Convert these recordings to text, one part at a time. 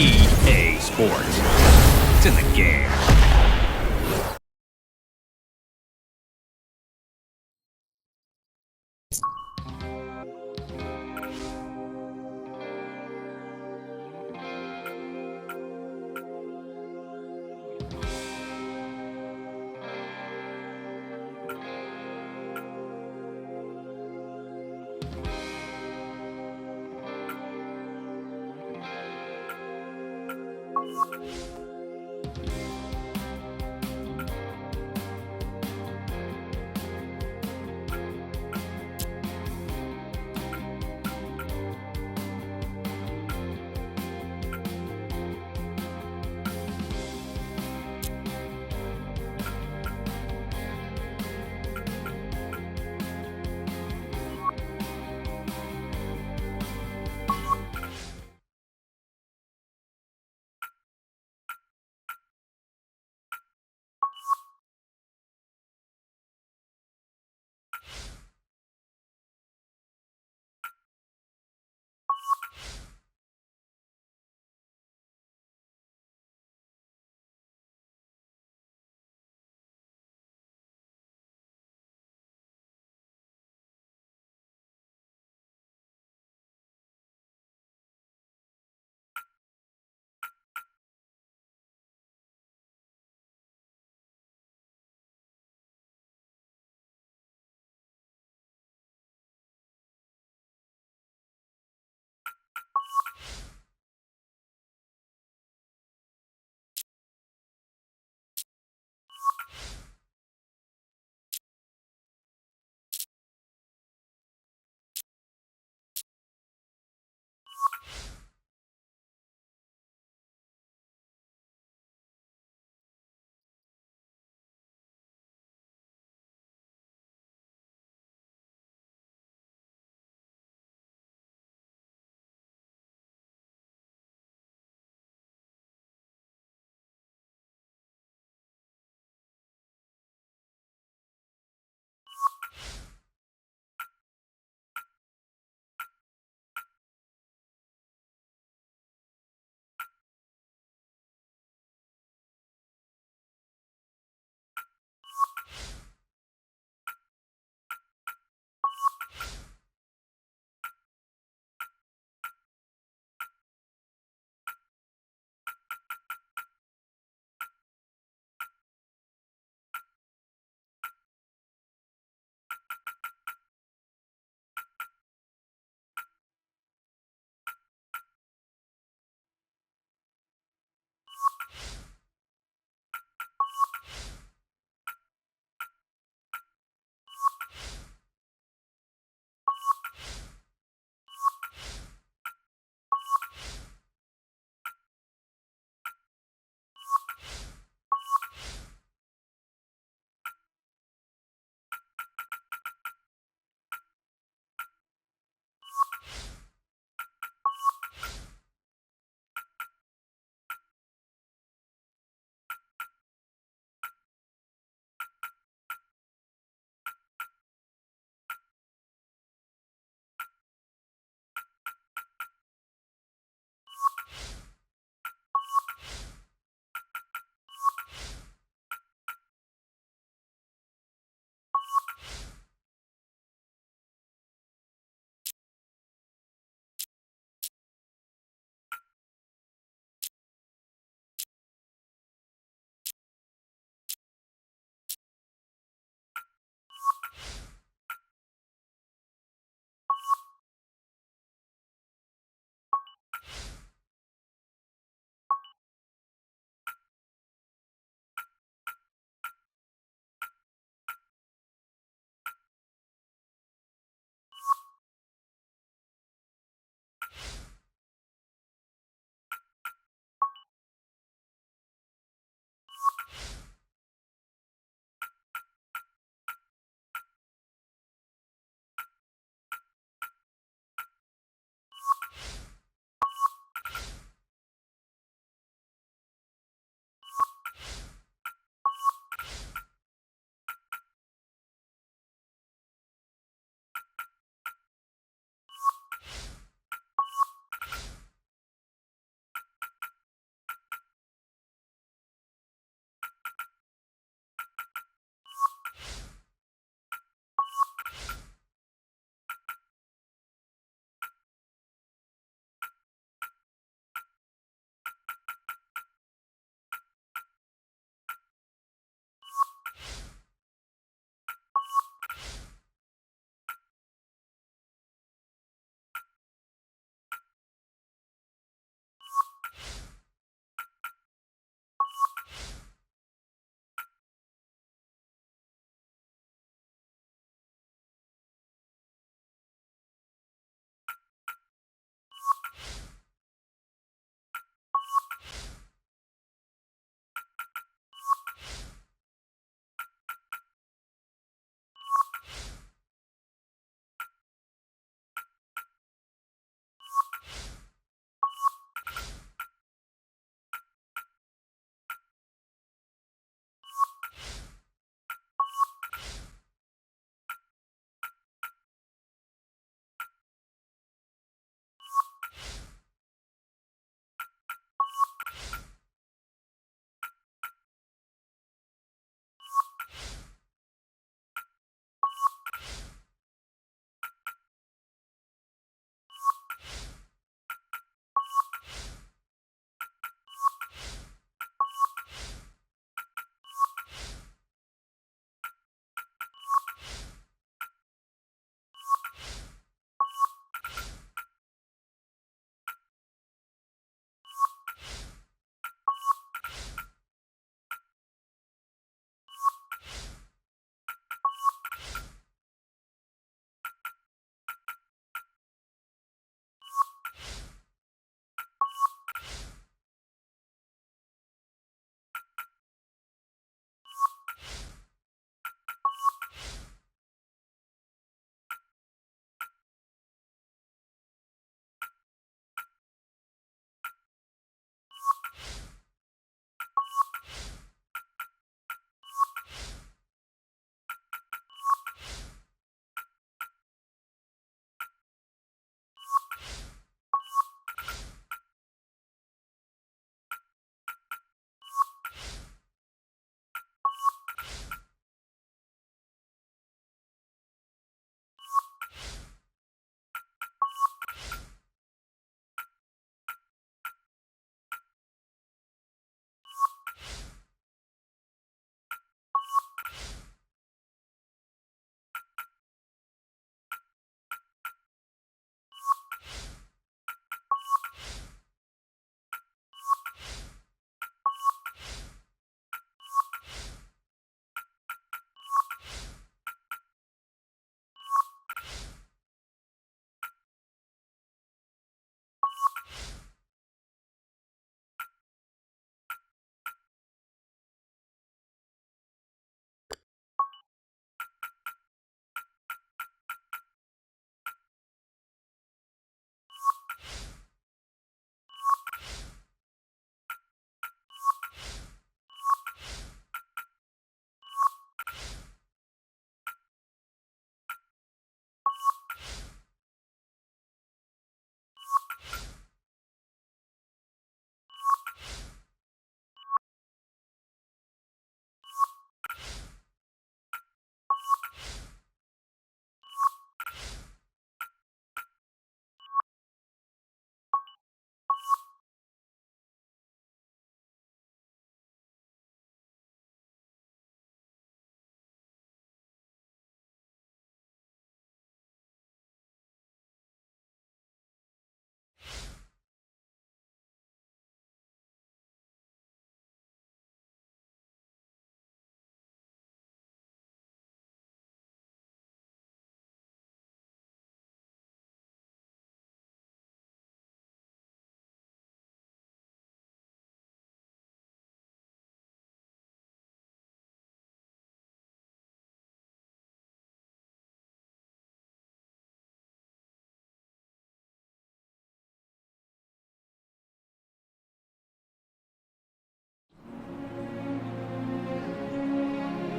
EA Sports. It's in the game.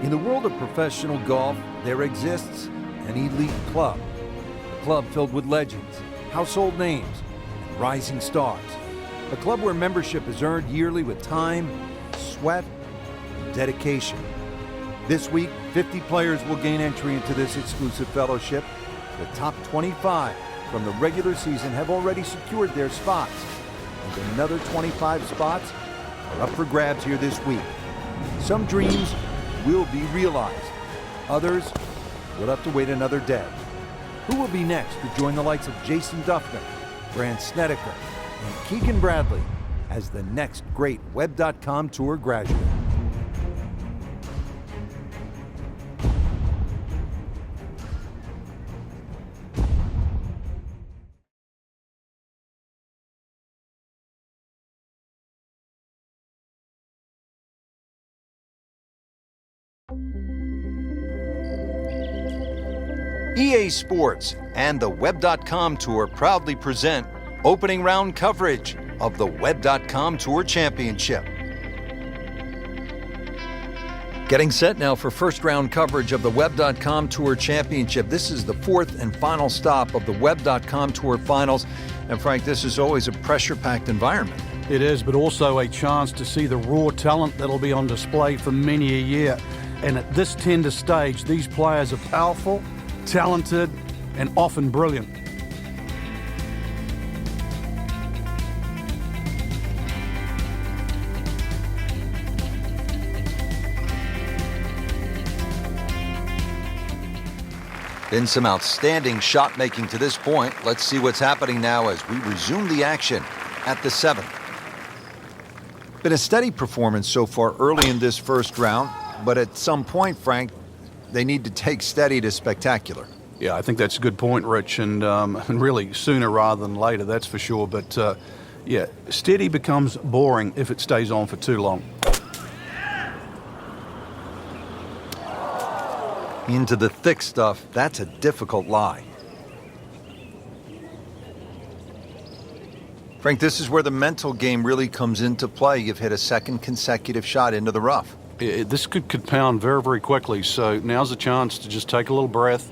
In the world of professional golf, there exists an elite club. A club filled with legends, household names, and rising stars. A club where membership is earned yearly with time, sweat, and dedication. This week, 50 players will gain entry into this exclusive fellowship. The top 25 from the regular season have already secured their spots, and another 25 spots are up for grabs here this week. Some dreams will be realized. Others will have to wait another day. Who will be next to join the likes of Jason Duffner, Grant Snedeker, and Keegan Bradley as the next great Web.com Tour graduate? EA Sports and the Web.com Tour proudly present opening round coverage of the Web.com Tour Championship. Getting set now for first round coverage of the Web.com Tour Championship. This is the fourth and final stop of the Web.com Tour Finals. And Frank, this is always a pressure-packed environment. It is, but also a chance to see the raw talent that'll be on display for many a year. And at this tender stage, these players are powerful, talented, and often brilliant. Been some outstanding shot making to this point. Let's see what's happening now as we resume the action at the 7th. Been a steady performance so far early in this first round, but at some point, Frank, they need to take steady to spectacular. Yeah, I think that's a good point, Rich, and really sooner rather than later, that's for sure. But yeah, steady becomes boring if it stays on for too long. Into the thick stuff, that's a difficult lie. Frank, this is where the mental game really comes into play. You've hit a second consecutive shot into the rough. This could compound very, very quickly, so now's a chance to just take a little breath,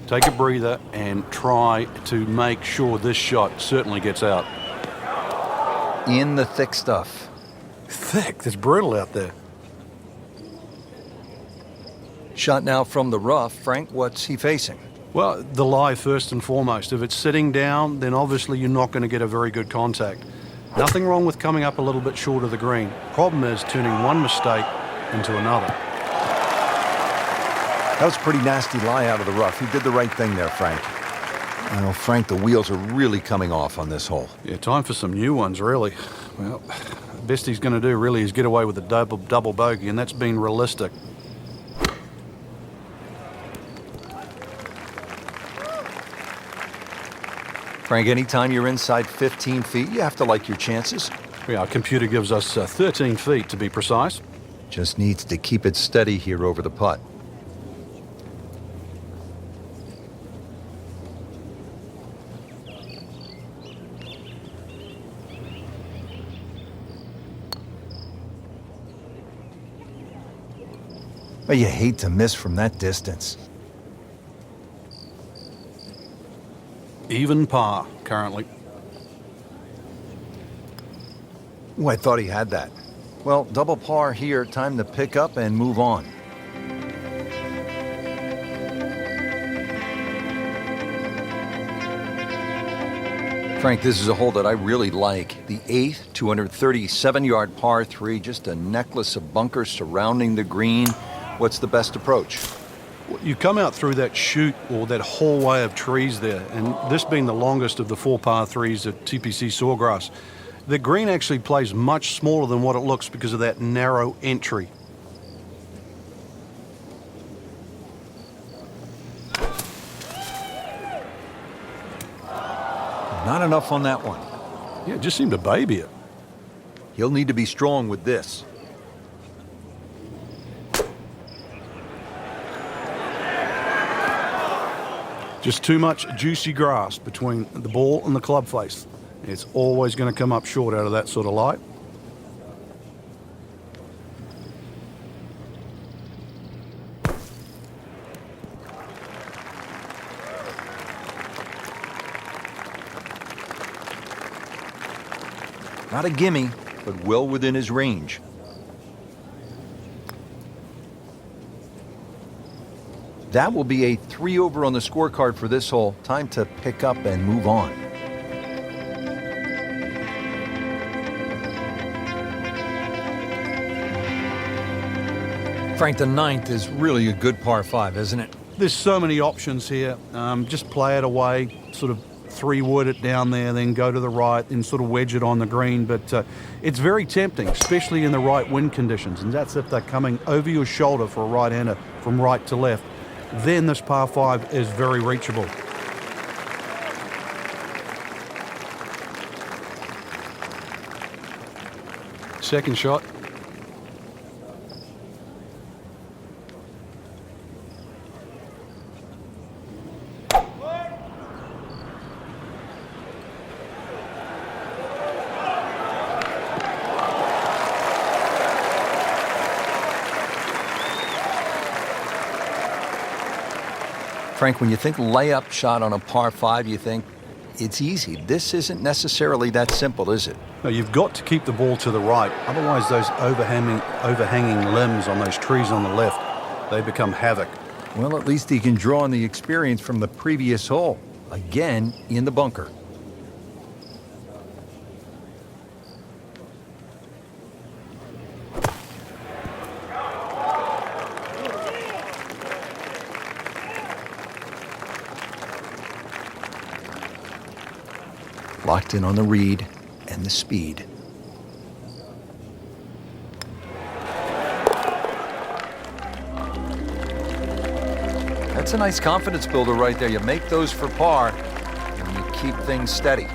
take a breather, and try to make sure this shot certainly gets out. In the thick stuff. Thick? It's brutal out there. Shot now from the rough. Frank, what's he facing? Well, the lie first and foremost. If it's sitting down, then obviously you're not going to get a very good contact. Nothing wrong with coming up a little bit short of the green. Problem is turning one mistake into another. That was a pretty nasty lie out of the rough. He did the right thing there, Frank. Well, Frank, the wheels are really coming off on this hole. Yeah, time for some new ones, really. Well, the best he's going to do really is get away with a double bogey, and that's being realistic. Frank, anytime you're inside 15 feet, you have to like your chances. Yeah, our computer gives us 13 feet to be precise. Just needs to keep it steady here over the putt. But you hate to miss from that distance. Even par, currently. Oh, I thought he had that. Well, double par here. Time to pick up and move on. Frank, this is a hole that I really like. The 8th, 237-yard par 3, just a necklace of bunkers surrounding the green. What's the best approach? You come out through that chute or that hallway of trees there, and this being the longest of the 4 par 3s at TPC Sawgrass, the green actually plays much smaller than what it looks because of that narrow entry. Not enough on that one. Yeah, it just seemed to baby it. He'll need to be strong with this. Just too much juicy grass between the ball and the club face. It's always going to come up short out of that sort of light. Not a gimme, but well within his range. That will be a 3 over on the scorecard for this hole. Time to pick up and move on. Frank, the ninth is really a good par 5, isn't it? There's so many options here. Just play it away, sort of 3-wood it down there, then go to the right, then sort of wedge it on the green. But it's very tempting, especially in the right wind conditions. And that's if they're coming over your shoulder for a right-hander from right to left. Then this par 5 is very reachable. Second shot. Frank, when you think layup shot on a par 5, you think it's easy. This isn't necessarily that simple, is it? No, you've got to keep the ball to the right. Otherwise, those overhanging limbs on those trees on the left, they become havoc. Well, at least he can draw on the experience from the previous hole. Again, in the bunker. Locked in on the read and the speed. That's a nice confidence builder right there. You make those for par, and you keep things steady.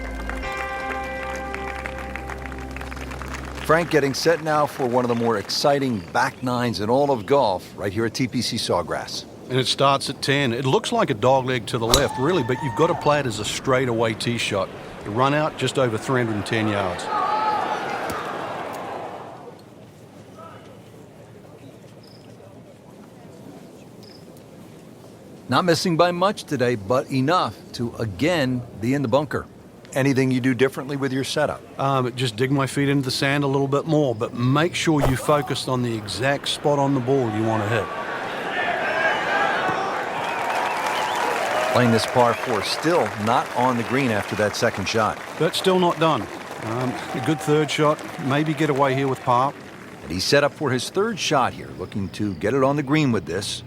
Frank getting set now for one of the more exciting back nines in all of golf, right here at TPC Sawgrass. And it starts at 10. It looks like a dogleg to the left, really, but you've got to play it as a straightaway tee shot. You run out just over 310 yards. Not missing by much today, but enough to again be in the bunker. Anything you do differently with your setup? Just dig my feet into the sand a little bit more, but make sure you focus on the exact spot on the ball you want to hit. Playing this par 4, still not on the green after that second shot. But still not done. A good third shot, maybe get away here with par. And he's set up for his third shot here, looking to get it on the green with this.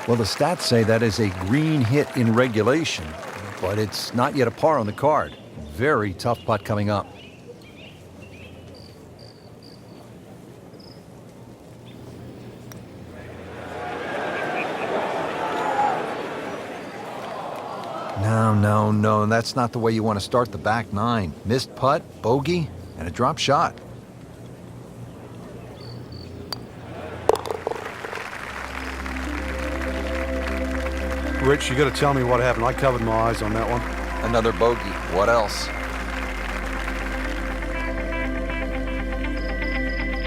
Well, the stats say that is a green hit in regulation, but it's not yet a par on the card. Very tough putt coming up. No, that's not the way you want to start the back nine. Missed putt, bogey, and a drop shot. Rich, you got to tell me what happened. I covered my eyes on that one. Another bogey. What else?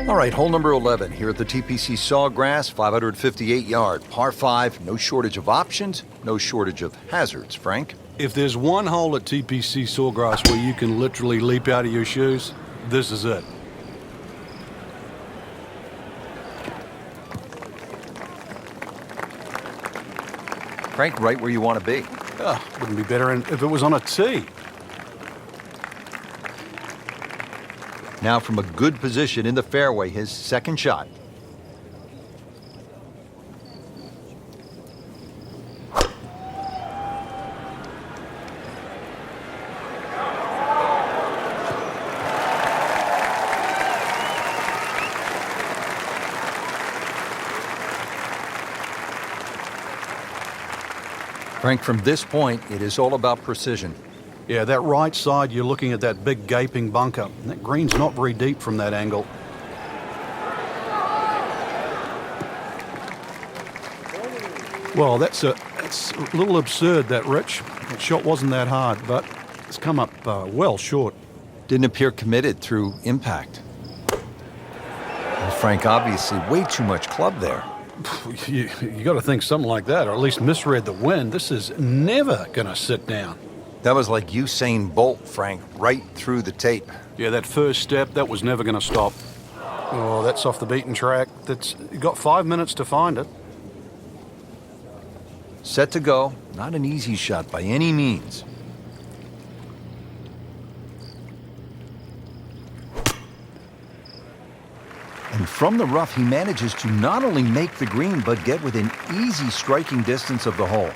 All right, hole number 11 here at the TPC Sawgrass, 558-yard, par 5. No shortage of options, no shortage of hazards, Frank. If there's one hole at TPC Sawgrass where you can literally leap out of your shoes, this is it. Frank, right where you want to be. Wouldn't be better if it was on a tee. Now from a good position in the fairway, his second shot. Frank, from this point, it is all about precision. Yeah, that right side, you're looking at that big gaping bunker. And that green's not very deep from that angle. Well, that's a little absurd, that, Rich. That shot wasn't that hard, but it's come up well short. Didn't appear committed through impact. Well, Frank, obviously way too much club there. You got to think something like that, or at least misread the wind. This is never going to sit down. That was like Usain Bolt, Frank, right through the tape. Yeah, that first step, that was never going to stop. Oh, that's off the beaten track. You got 5 minutes to find it. Set to go. Not an easy shot by any means. And from the rough, he manages to not only make the green, but get within easy striking distance of the hole.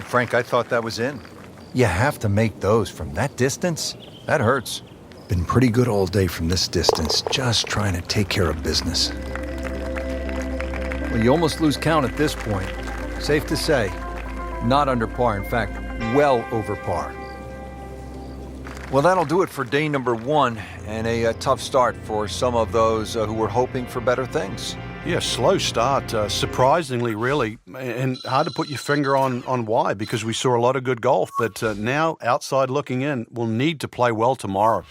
Frank, I thought that was in. You have to make those from that distance. That hurts. Been pretty good all day from this distance, just trying to take care of business. Well, you almost lose count at this point. Safe to say, not under par. In fact, well over par. Well, that'll do it for day number 1, and a tough start for some of those who were hoping for better things. Yeah, slow start, surprisingly, really, and hard to put your finger on why, because we saw a lot of good golf, but now, outside looking in, we'll need to play well tomorrow.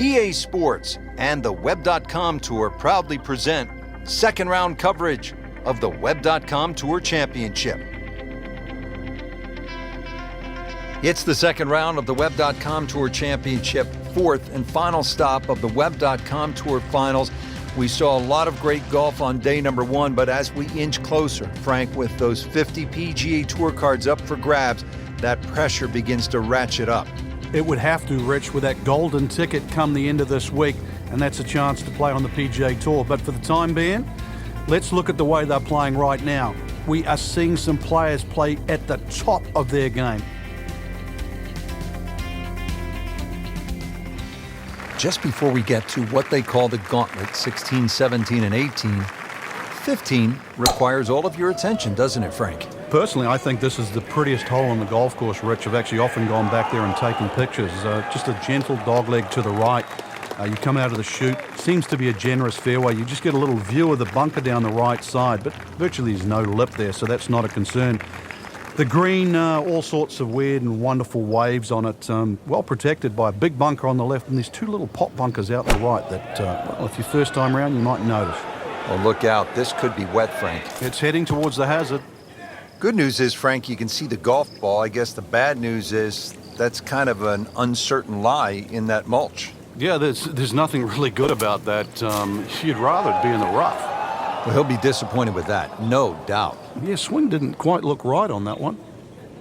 EA Sports and the Web.com Tour proudly present second round coverage of the Web.com Tour Championship. It's the second round of the Web.com Tour Championship, fourth and final stop of the Web.com Tour Finals. We saw a lot of great golf on day number 1, but as we inch closer, Frank, with those 50 PGA Tour cards up for grabs, that pressure begins to ratchet up. It would have to, Rich, with that golden ticket come the end of this week, and that's a chance to play on the PGA Tour. But for the time being, let's look at the way they're playing right now. We are seeing some players play at the top of their game. Just before we get to what they call the gauntlet, 16, 17, and 18, 15 requires all of your attention, doesn't it, Frank? Personally, I think this is the prettiest hole on the golf course, Rich. I've actually often gone back there and taken pictures. Just a gentle dogleg to the right. You come out of the chute. Seems to be a generous fairway. You just get a little view of the bunker down the right side, but virtually there's no lip there, so that's not a concern. The green, all sorts of weird and wonderful waves on it, well protected by a big bunker on the left and these two little pop bunkers out the right that, well, if you're first time around, you might notice. Well, look out. This could be wet, Frank. It's heading towards the hazard. Good news is, Frank, you can see the golf ball. I guess the bad news is that's kind of an uncertain lie in that mulch. Yeah, there's nothing really good about that. You'd rather it be in the rough. Well, he'll be disappointed with that, no doubt. Yeah, swing didn't quite look right on that one.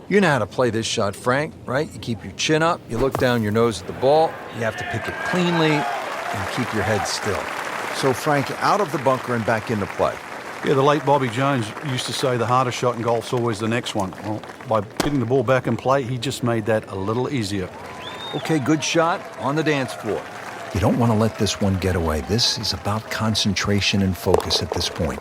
You know how to play this shot, Frank, right? You keep your chin up, you look down your nose at the ball, you have to pick it cleanly, and keep your head still. So, Frank, out of the bunker and back into play. Yeah, the late Bobby Jones used to say the hardest shot in golf's always the next one. Well, by getting the ball back in play, he just made that a little easier. Okay, good shot on the dance floor. You don't want to let this one get away. This is about concentration and focus at this point.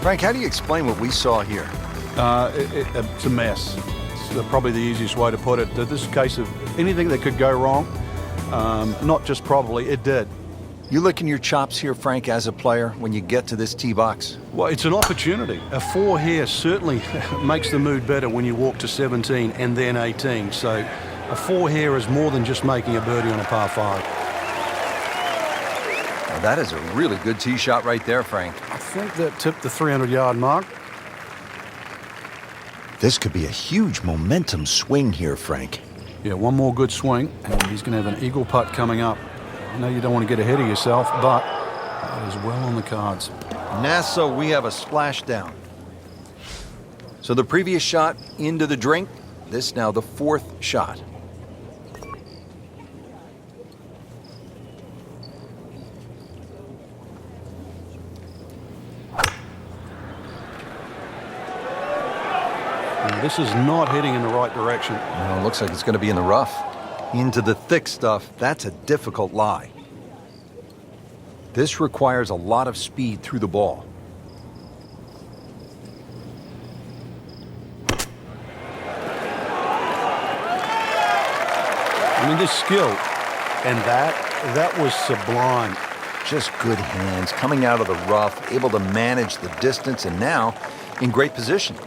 Frank, how do you explain what we saw here? It's a mess. It's probably the easiest way to put it. This is a case of anything that could go wrong. Not just probably, it did. You licking your chops here, Frank, as a player, when you get to this tee box? Well, it's an opportunity. A 4 here certainly makes the mood better when you walk to 17 and then 18. So a 4 here is more than just making a birdie on a par 5. Well, that is a really good tee shot right there, Frank. I think that tipped the 300-yard mark. This could be a huge momentum swing here, Frank. Yeah, one more good swing, and he's going to have an eagle putt coming up. I know you don't want to get ahead of yourself, but that is well on the cards. NASA, we have a splashdown. So the previous shot into the drink, This now the fourth shot. Now, this is not heading in the right direction. Well, it looks like it's going to be in the rough. Into the thick stuff, that's a difficult lie. This requires a lot of speed through the ball. I mean, this skill, and that was sublime. Just good hands, coming out of the rough, able to manage the distance, and now in great position.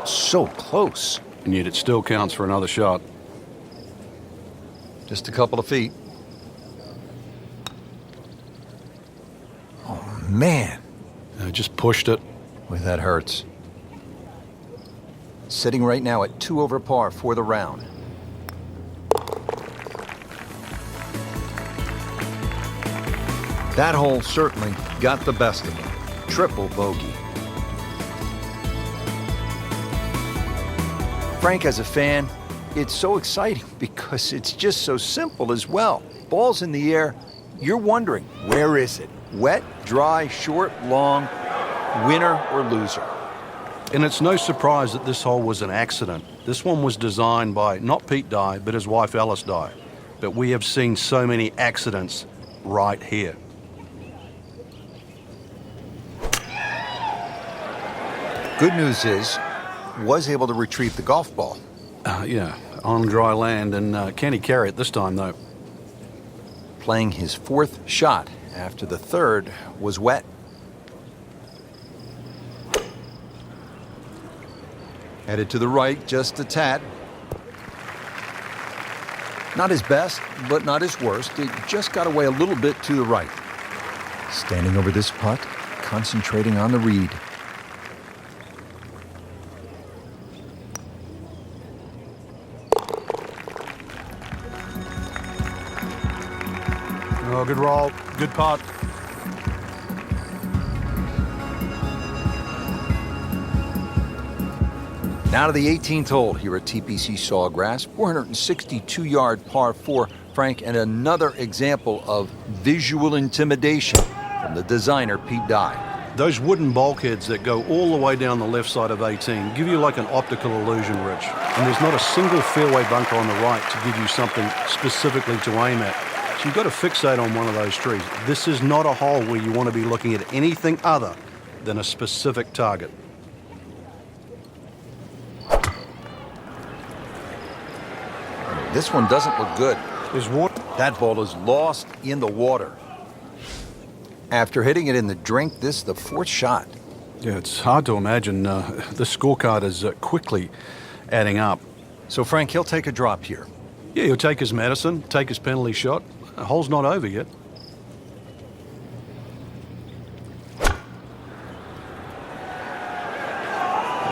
So close. And yet it still counts for another shot. Just a couple of feet. Oh, man. Just pushed it. Boy, that hurts. Sitting right now at 2 over par for the round. That hole certainly got the best of him. Triple bogey. Frank, as a fan, it's so exciting because it's just so simple as well. Ball's in the air, you're wondering, where is it? Wet, dry, short, long, winner or loser? And it's no surprise that this hole was an accident. This one was designed by not Pete Dye, but his wife Alice Dye. But we have seen so many accidents right here. Good news is, was able to retrieve the golf ball. Yeah, on dry land, and can he carry it this time, though? Playing his fourth shot after the third was wet. Headed to the right, just a tad. Not his best, but not his worst. It just got away a little bit to the right. Standing over this putt, concentrating on the read. Oh, good roll, good putt. Now to the 18th hole here at TPC Sawgrass, 462-yard par 4, Frank, and another example of visual intimidation from the designer Pete Dye. Those wooden bulkheads that go all the way down the left side of 18 give you like an optical illusion, Rich. And there's not a single fairway bunker on the right to give you something specifically to aim at. So you've got to fixate on one of those trees. This is not a hole where you want to be looking at anything other than a specific target. This one doesn't look good. There's water. That ball is lost in the water. After hitting it in the drink, this is the fourth shot. Yeah, it's hard to imagine. The scorecard is quickly adding up. So, Frank, he'll take a drop here. Yeah, he'll take his medicine, take his penalty shot. The hole's not over yet.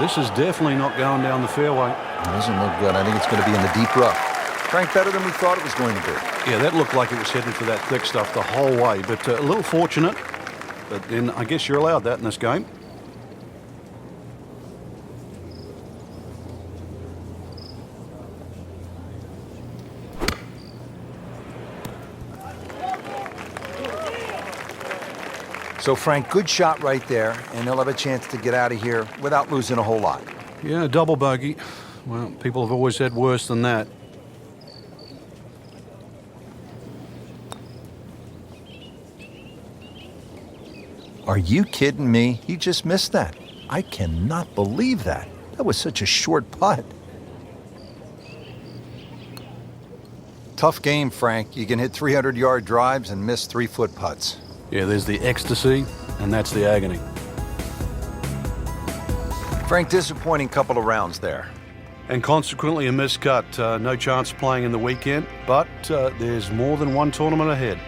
This is definitely not going down the fairway. It doesn't look good. I think it's going to be in the deep rough. Frank, better than we thought it was going to be. Yeah, that looked like it was heading for that thick stuff the whole way, but a little fortunate. But then I guess you're allowed that in this game. So, Frank, good shot right there, and they'll have a chance to get out of here without losing a whole lot. Yeah, double bogey. Well, people have always had worse than that. Are you kidding me? He just missed that. I cannot believe that. That was such a short putt. Tough game, Frank. You can hit 300-yard drives and miss 3-foot putts. Yeah, there's the ecstasy, and that's the agony. Frank, disappointing couple of rounds there. And consequently a miscut. No chance playing in the weekend, but there's more than one tournament ahead.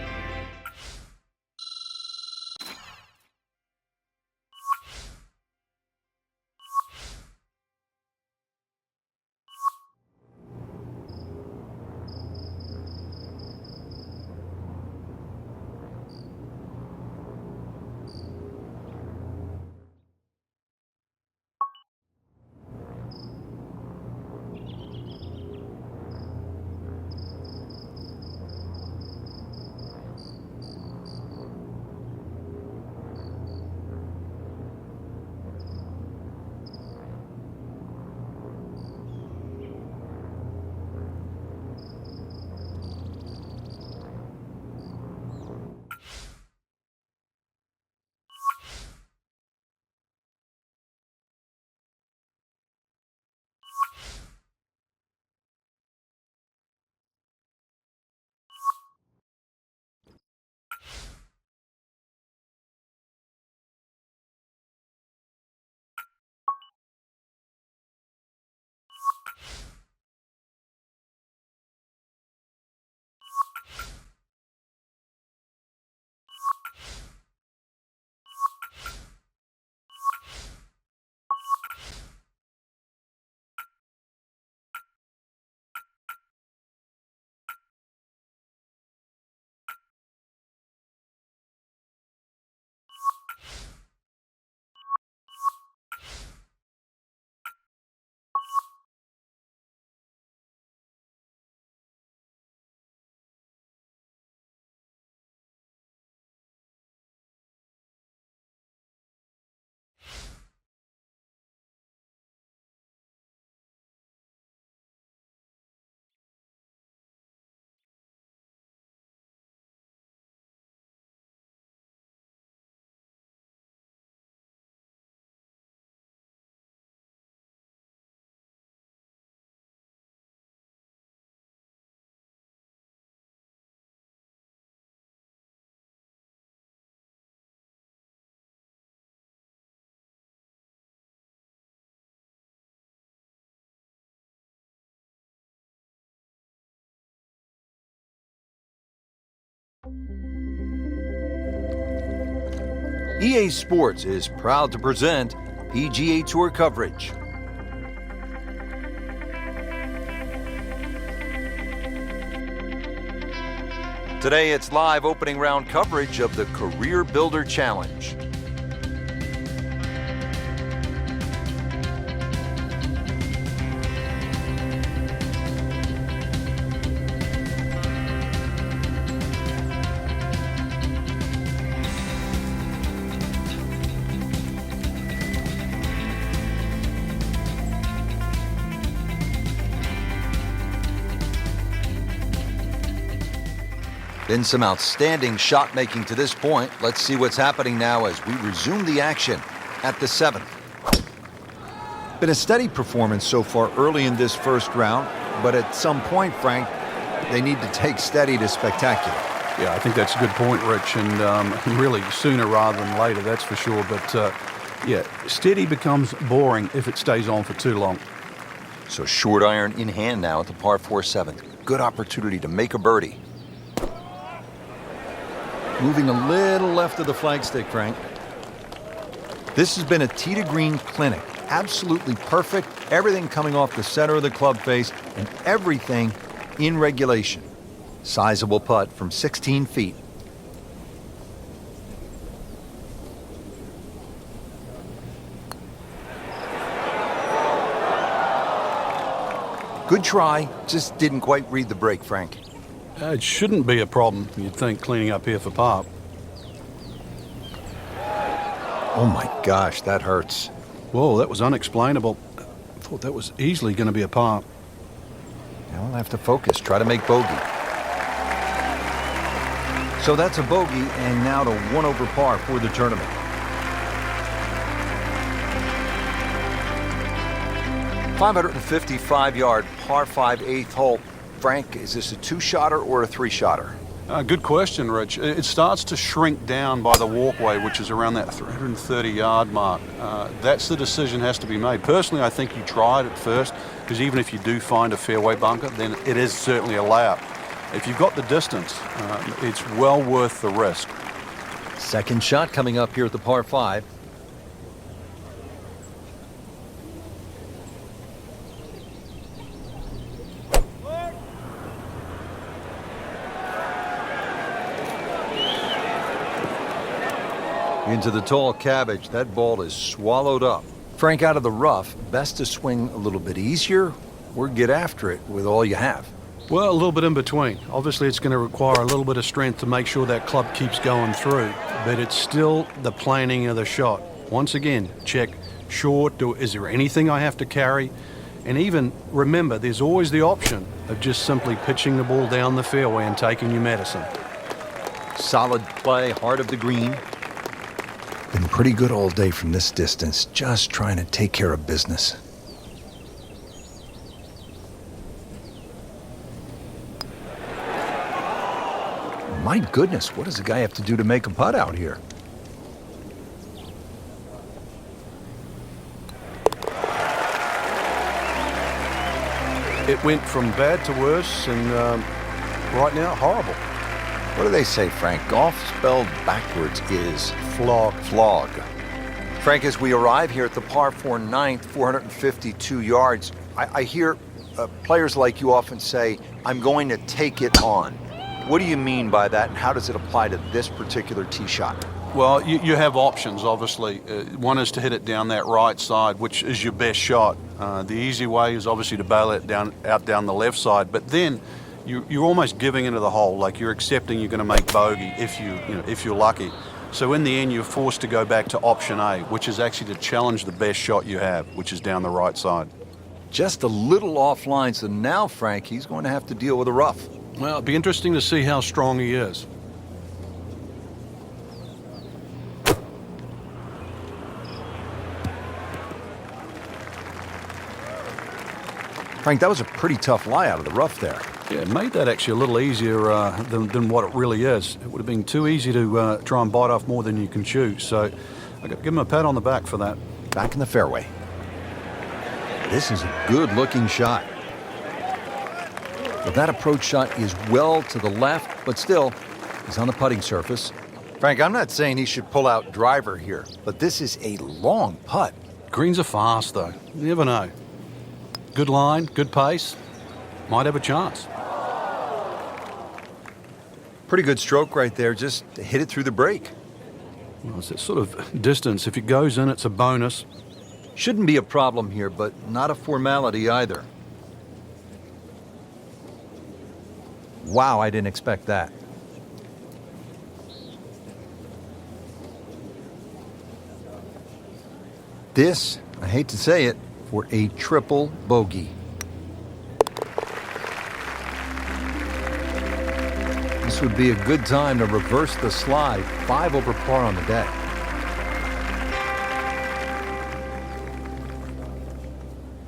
EA Sports is proud to present PGA Tour coverage. Today it's live opening round coverage of the Career Builder Challenge. Been some outstanding shot making to this point. Let's see what's happening now as we resume the action at the 7th. Been a steady performance so far early in this first round, but at some point, Frank, they need to take steady to spectacular. Yeah, I think that's a good point, Rich, and really sooner rather than later, that's for sure. But yeah, steady becomes boring if it stays on for too long. So short iron in hand now at the par 4 7th. Good opportunity to make a birdie. Moving a little left of the flagstick, Frank. This has been a tee to green clinic. Absolutely perfect. Everything coming off the center of the club face and everything in regulation. Sizable putt from 16 feet. Good try, just didn't quite read the break, Frank. It shouldn't be a problem, you'd think, cleaning up here for par. Oh my gosh, that hurts. Whoa, that was unexplainable. I thought that was easily going to be a par. Now we'll have to focus, try to make bogey. So that's a bogey, and now to 1 over par for the tournament. .555-yard par 5 8th hole. Frank, is this a 2-shotter or a 3-shotter? Good question, Rich. It starts to shrink down by the walkway, which is around that 330-yard mark. That's the decision has to be made. Personally, I think you try it at first, because even if you do find a fairway bunker, then it is certainly a layup. If you've got the distance, it's well worth the risk. Second shot coming up here at the par 5. Into the tall cabbage, that ball is swallowed up. Frank, out of the rough, best to swing a little bit easier or get after it with all you have? Well, a little bit in between. Obviously, it's going to require a little bit of strength to make sure that club keeps going through, but it's still the planning of the shot. Once again, check short, is there anything I have to carry? And even, remember, there's always the option of just simply pitching the ball down the fairway and taking your medicine. Solid play, heart of the green. Been pretty good all day from this distance, just trying to take care of business. My goodness, what does a guy have to do to make a putt out here? It went from bad to worse, and right now, horrible. What do they say, Frank? Golf spelled backwards is Flog. Flog. Frank, as we arrive here at the par 4 9th, 452 yards, I hear players like you often say, I'm going to take it on. What do you mean by that, and how does it apply to this particular tee shot? Well, you have options, obviously. One is to hit it down that right side, which is your best shot. The easy way is obviously to bail it out down the left side, but then you're almost giving into the hole, like you're accepting you're going to make bogey if you're lucky. So in the end, you're forced to go back to option A, which is actually to challenge the best shot you have, which is down the right side. Just a little offline, so now, Frank, he's going to have to deal with a rough. Well, it'd be interesting to see how strong he is. Frank, that was a pretty tough lie out of the rough there. Yeah, it made that actually a little easier than what it really is. It would have been too easy to try and bite off more than you can chew. So I got to give him a pat on the back for that. Back in the fairway. This is a good-looking shot. But that approach shot is well to the left, but still, He's on the putting surface. Frank, I'm not saying he should pull out driver here, but this is a long putt. Greens are fast, though. You never know. Good line, good pace. Might have a chance. Pretty good stroke right there, just to hit it through the break. Well, it's that sort of distance. If it goes in, it's a bonus. Shouldn't be a problem here, but not a formality either. Wow, I didn't expect that. This, I hate to say it, for a triple bogey. This would be a good time to reverse the slide. 5 over par on the day.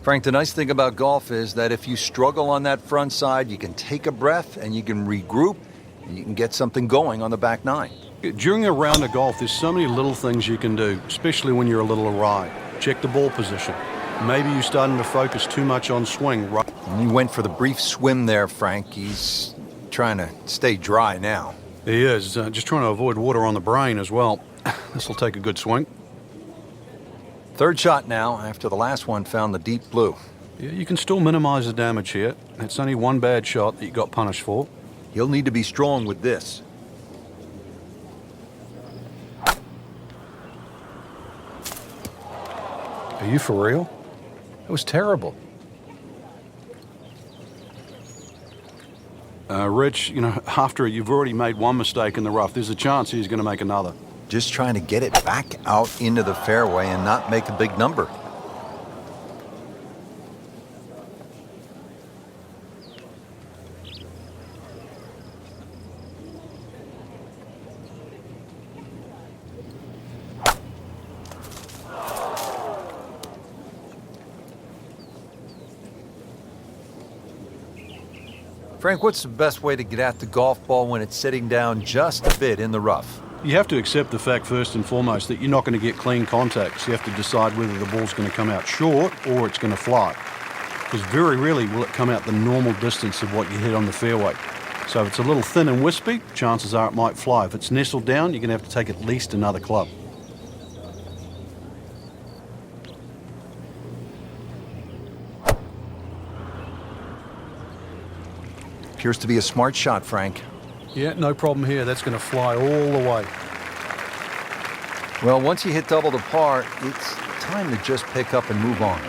Frank, the nice thing about golf is that if you struggle on that front side, you can take a breath and you can regroup and you can get something going on the back 9. During a round of golf, there's so many little things you can do, especially when you're a little awry. Check the ball position. Maybe you're starting to focus too much on swing. He went for the brief swim there, Frank. He's trying to stay dry now. He is, just trying to avoid water on the brain as well. This will take a good swing. Third shot now, after the last one found the deep blue. Yeah, you can still minimize the damage here. It's only one bad shot that you got punished for. He'll need to be strong with this. Are you for real? It was terrible. Rich, you know, after you've already made one mistake in the rough, there's a chance he's going to make another. Just trying to get it back out into the fairway and not make a big number. Frank, what's the best way to get at the golf ball when it's sitting down just a bit in the rough? You have to accept the fact first and foremost that you're not going to get clean contacts. You have to decide whether the ball's going to come out short or it's going to fly. Because very rarely will it come out the normal distance of what you hit on the fairway. So if it's a little thin and wispy, chances are it might fly. If it's nestled down, you're going to have to take at least another club. Appears to be a smart shot, Frank. Yeah, no problem here. That's going to fly all the way. Well, once you hit double the par, it's time to just pick up and move on.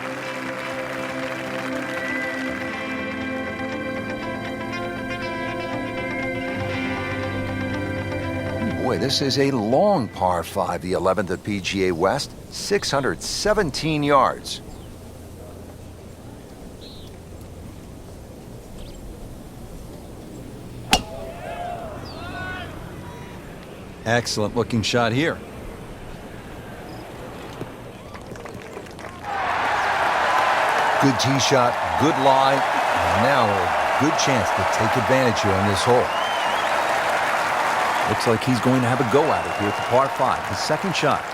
Boy, this is a long par 5, the 11th at PGA West, 617 yards. Excellent looking shot here. Good tee shot, good lie, and now a good chance to take advantage here on this hole. Looks like he's going to have a go at it here at the par 5, his second shot.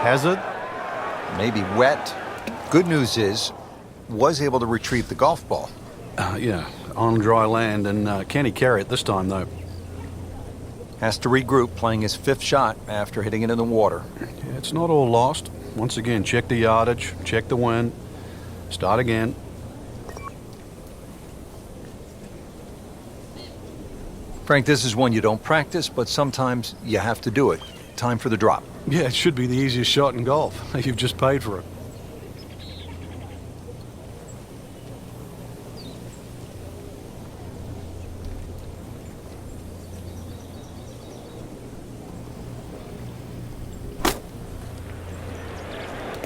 Hazard? Maybe wet. Good news is, was able to retrieve the golf ball. Yeah, on dry land, and can he carry it this time, though? Has to regroup, playing his 5th shot after hitting it in the water. Yeah, it's not all lost. Once again, check the yardage, check the wind, start again. Frank, this is one you don't practice, but sometimes you have to do it. Time for the drop. Yeah, it should be the easiest shot in golf. You've just paid for it.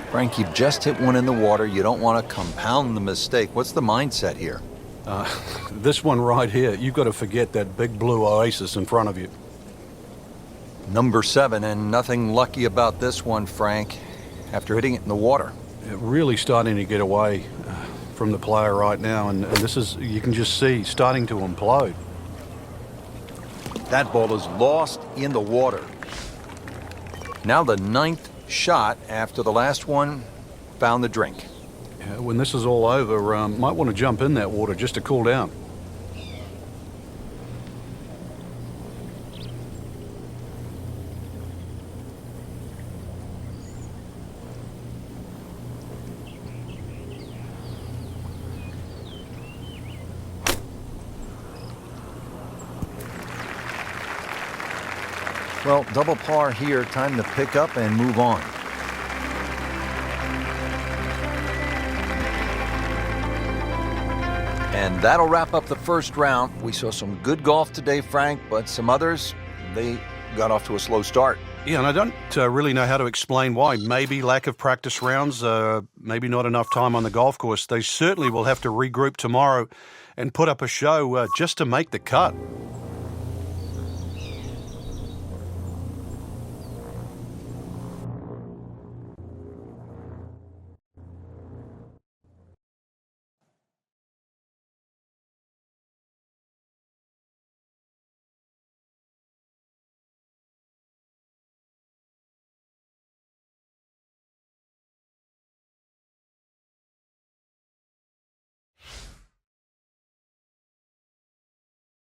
Frank, you've just hit one in the water. You don't want to compound the mistake. What's the mindset here? This one right here, you've got to forget that big blue oasis in front of you. Number 7, and nothing lucky about this one, Frank, after hitting it in the water. Really starting to get away from the player right now, and this is, you can just see, starting to implode. That ball is lost in the water. Now the 9th shot after the last one found the drink. Yeah, when this is all over, might want to jump in that water just to cool down. Well, double par here, time to pick up and move on. And that'll wrap up the first round. We saw some good golf today, Frank, but some others, they got off to a slow start. Yeah, and I don't really know how to explain why. Maybe lack of practice rounds, maybe not enough time on the golf course. They certainly will have to regroup tomorrow and put up a show just to make the cut.